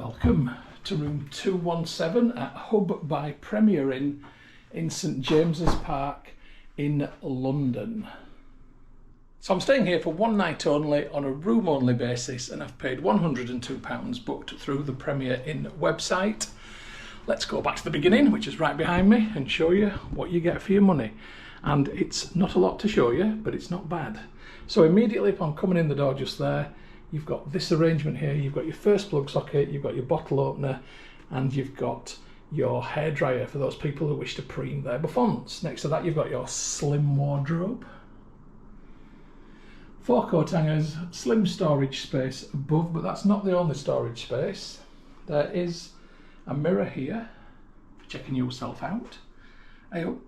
Welcome to room 217 at Hub by Premier Inn in St James's Park in London. So I'm staying here for one night only on a room only basis, and I've paid £102 booked through the Premier Inn website. Let's go back to the beginning, which is right behind me, and show you what you get for your money. And it's not a lot to show you, but it's not bad. So immediately upon coming in the door just there, you've got this arrangement here. You've got your first plug socket, you've got your bottle opener, and you've got your hairdryer for those people who wish to preen their bouffants. Next to that, you've got your slim wardrobe, 4 coat hangers, slim storage space above, but that's not the only storage space. There is a mirror here for checking yourself out. Ayo.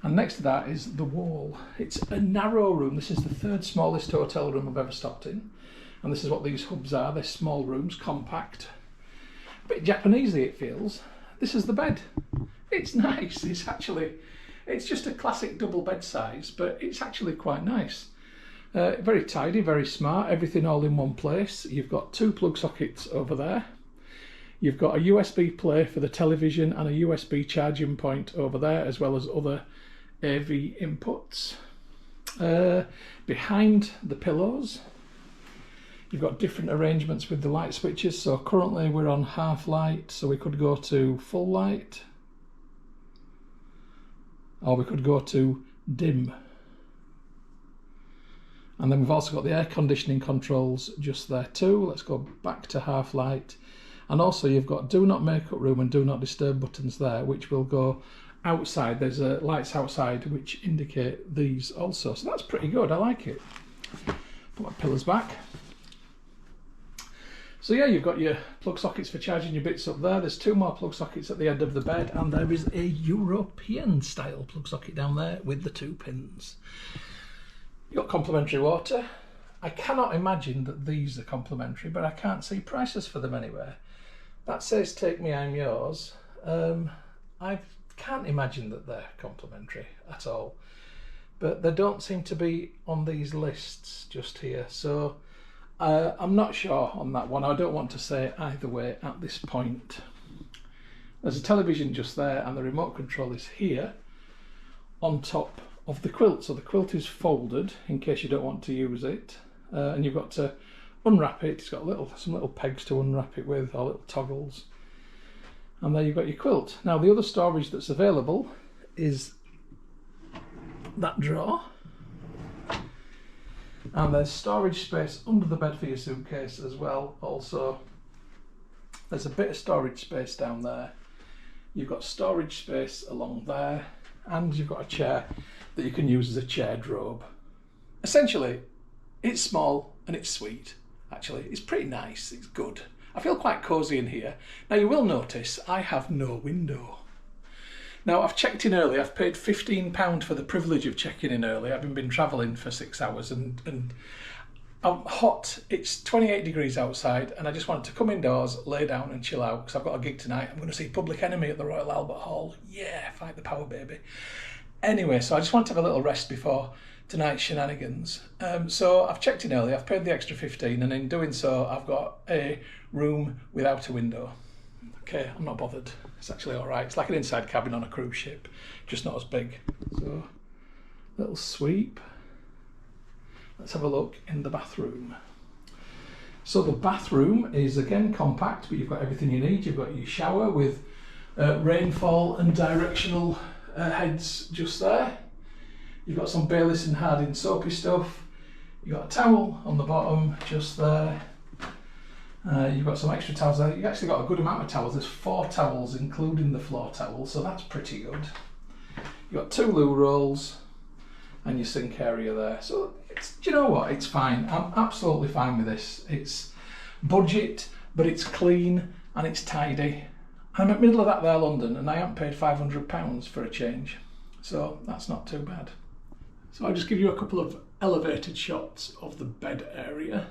And next to that is the wall. It's a narrow room. This is the 3rd smallest hotel room I've ever stopped in. And this is what these hubs are. They're small rooms, compact. A bit Japanesey it feels. This is the bed. It's nice. It's just a classic double bed size, but it's actually quite nice. Very tidy, very smart, everything all in one place. You've got 2 plug sockets over there. You've got a USB play for the television and a USB charging point over there, as well as other AV inputs. Behind the pillows, you've got different arrangements with the light switches. So currently we're on half light, so we could go to full light, or we could go to dim. And then we've also got the air conditioning controls just there too. Let's go back to half light. And also you've got do not make up room and do not disturb buttons there, which will go outside. There's lights outside which indicate these also. So that's pretty good, I like it. Put my pillars back. So yeah, you've got your plug sockets for charging your bits up there. There's 2 more plug sockets at the end of the bed, and there is a European style plug socket down there with the 2 pins. You've got complimentary water. I cannot imagine that these are complimentary, but I can't see prices for them anywhere. That says take me, I'm yours. I can't imagine that they're complimentary at all, but they don't seem to be on these lists just here. So I'm not sure on that one. I don't want to say either way at this point. There's a television just there, and the remote control is here on top of the quilt. So the quilt is folded in case you don't want to use it, and you've got to unwrap it. It's got some little pegs to unwrap it with, or little toggles, and there you've got your quilt. Now the other storage that's available is that drawer, and there's storage space under the bed for your suitcase as well. Also there's a bit of storage space down there. You've got storage space along there, and you've got a chair that you can use as a chair drobe. Essentially, it's small and it's sweet. Actually, it's pretty nice, it's good. I feel quite cosy in here. Now you will notice I have no window. Now I've checked in early. I've paid £15 for the privilege of checking in early. I've been travelling for 6 hours and I'm hot. It's 28 degrees outside, and I just wanted to come indoors, lay down and chill out because I've got a gig tonight. I'm going to see Public Enemy at the Royal Albert Hall. Yeah, fight the power, baby. Anyway, so I just want to have a little rest before tonight's shenanigans. So I've checked in early, I've paid the extra 15, and in doing so I've got a room without a window. Okay, I'm not bothered. It's actually all right. It's like an inside cabin on a cruise ship, just not as big. So, little sweep. Let's have a look in the bathroom. So the bathroom is again compact, but you've got everything you need. You've got your shower with rainfall and directional heads just there. You've got some Bayliss and Harding soapy stuff. You've got a towel on the bottom just there. You've got some extra towels there. You've actually got a good amount of towels. There's 4 towels including the floor towel, so that's pretty good. You've got 2 loo rolls and your sink area there. So do you know what? It's fine. I'm absolutely fine with this. It's budget, but it's clean and it's tidy. I'm at middle of that there, London, and I haven't paid £500 for a change. So that's not too bad. So I'll just give you a couple of elevated shots of the bed area.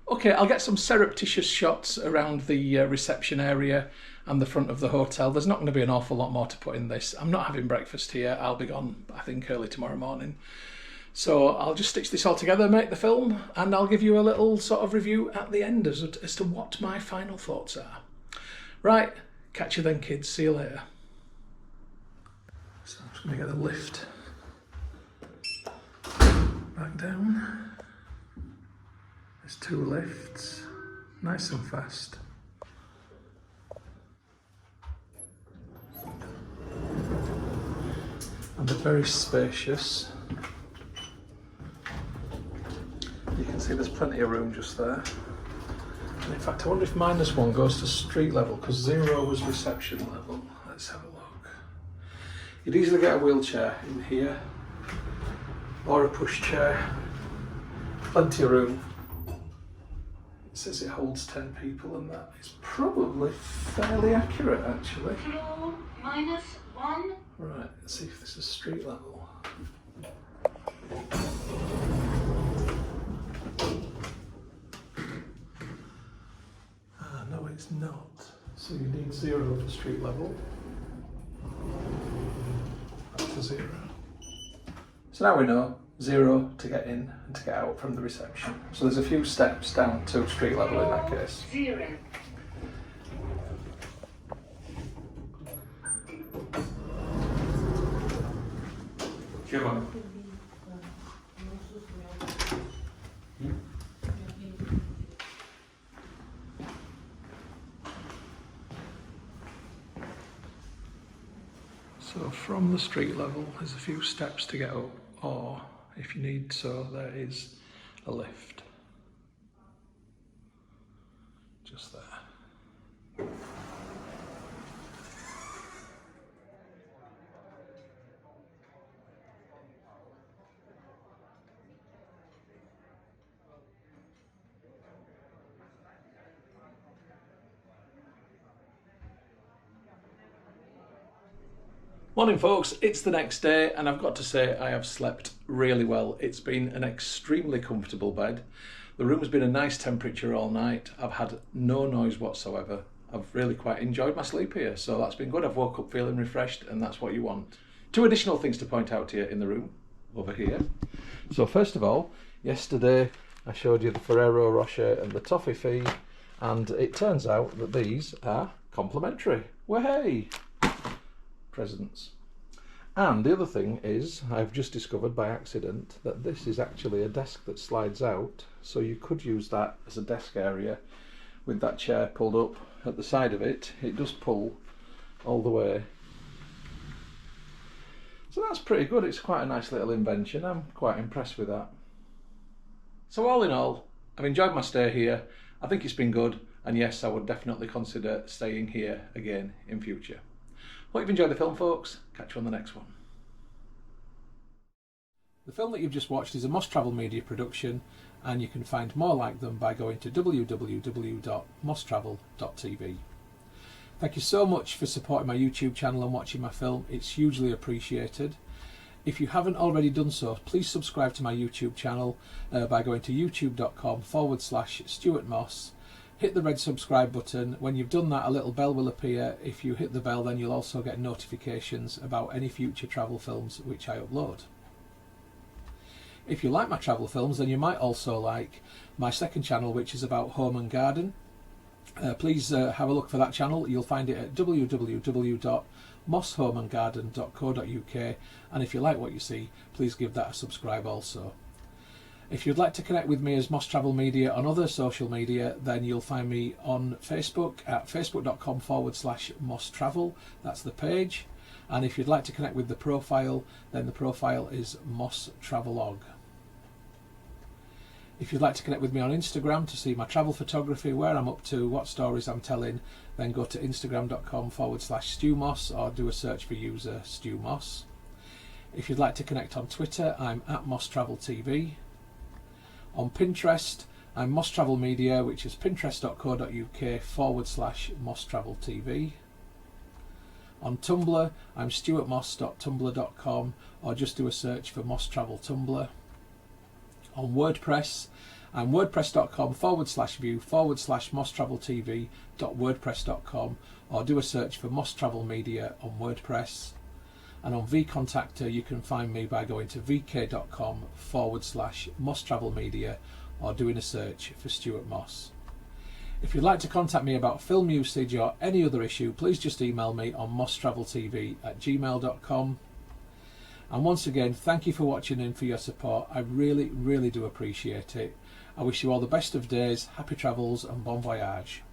Okay, I'll get some surreptitious shots around the reception area and the front of the hotel. There's not going to be an awful lot more to put in this. I'm not having breakfast here. I'll be gone, I think, early tomorrow morning. So I'll just stitch this all together, make the film, and I'll give you a little sort of review at the end as to what my final thoughts are. Right, catch you then, kids. See you later. So I'm just going to get the lift back down. There's 2 lifts, nice and fast. And they're very spacious. You can see there's plenty of room just there. And in fact, I wonder if -1 goes to street level, because 0 was reception level. Let's have a look. You'd easily get a wheelchair in here, or a pushchair. Plenty of room. It says it holds 10 people, and that is probably fairly accurate, actually. Floor -1. Right, let's see if this is street level. No, it's not. So you need 0 for street level. Back to 0. So now we know 0 to get in and to get out from the reception. So there's a few steps down to street level in that case. 0. Come on. So from the street level, there's a few steps to get up, or if you need so, there is a lift. Just there. Morning folks, it's the next day and I've got to say I have slept really well. It's been an extremely comfortable bed. The room has been a nice temperature all night. I've had no noise whatsoever. I've really quite enjoyed my sleep here, so that's been good. I've woke up feeling refreshed and that's what you want. 2 additional things to point out to you in the room over here. So first of all, yesterday I showed you the Ferrero Rocher and the toffee, and it turns out that these are complimentary. Wahey! Presents. And the other thing is, I've just discovered by accident that this is actually a desk that slides out, so you could use that as a desk area with that chair pulled up at the side of it. It does pull all the way. So that's pretty good. It's quite a nice little invention. I'm quite impressed with that. So all in all, I've enjoyed my stay here. I think it's been good, and yes, I would definitely consider staying here again in future. Hope you've enjoyed the film, folks. Catch you on the next one. The film that you've just watched is a Moss Travel Media production, and you can find more like them by going to www.mosstravel.tv. Thank you so much for supporting my YouTube channel and watching my film. It's hugely appreciated. If you haven't already done so, please subscribe to my YouTube channel by going to youtube.com/Stuart Moss. Hit the red subscribe button. When you've done that, a little bell will appear. If you hit the bell, then you'll also get notifications about any future travel films which I upload. If you like my travel films, then you might also like my second channel, which is about home and garden. Please have a look for that channel. You'll find it at www.mosshomeandgarden.co.uk, and if you like what you see, please give that a subscribe also. If you'd like to connect with me as Moss Travel Media on other social media, then you'll find me on Facebook at facebook.com/Moss Travel. That's the page. And if you'd like to connect with the profile, then the profile is Moss Travelog. If you'd like to connect with me on Instagram to see my travel photography, where I'm up to, what stories I'm telling, then go to instagram.com/StuMoss or do a search for user Stu Moss. If you'd like to connect on Twitter, I'm at Moss Travel TV. On Pinterest, I'm Moss Travel Media, which is pinterest.co.uk/Moss Travel TV. On Tumblr, I'm stuartmoss.tumblr.com, or just do a search for Moss Travel Tumblr. On WordPress, I'm wordpress.com/view/Moss Travel TV.wordpress.com, or do a search for Moss Travel Media on WordPress. And on vContactor you can find me by going to vk.com/MossTravelMedia or doing a search for Stuart Moss. If you'd like to contact me about film usage or any other issue, please just email me on mosstraveltv@gmail.com. And once again, thank you for watching and for your support. I really, really do appreciate it. I wish you all the best of days, happy travels and bon voyage.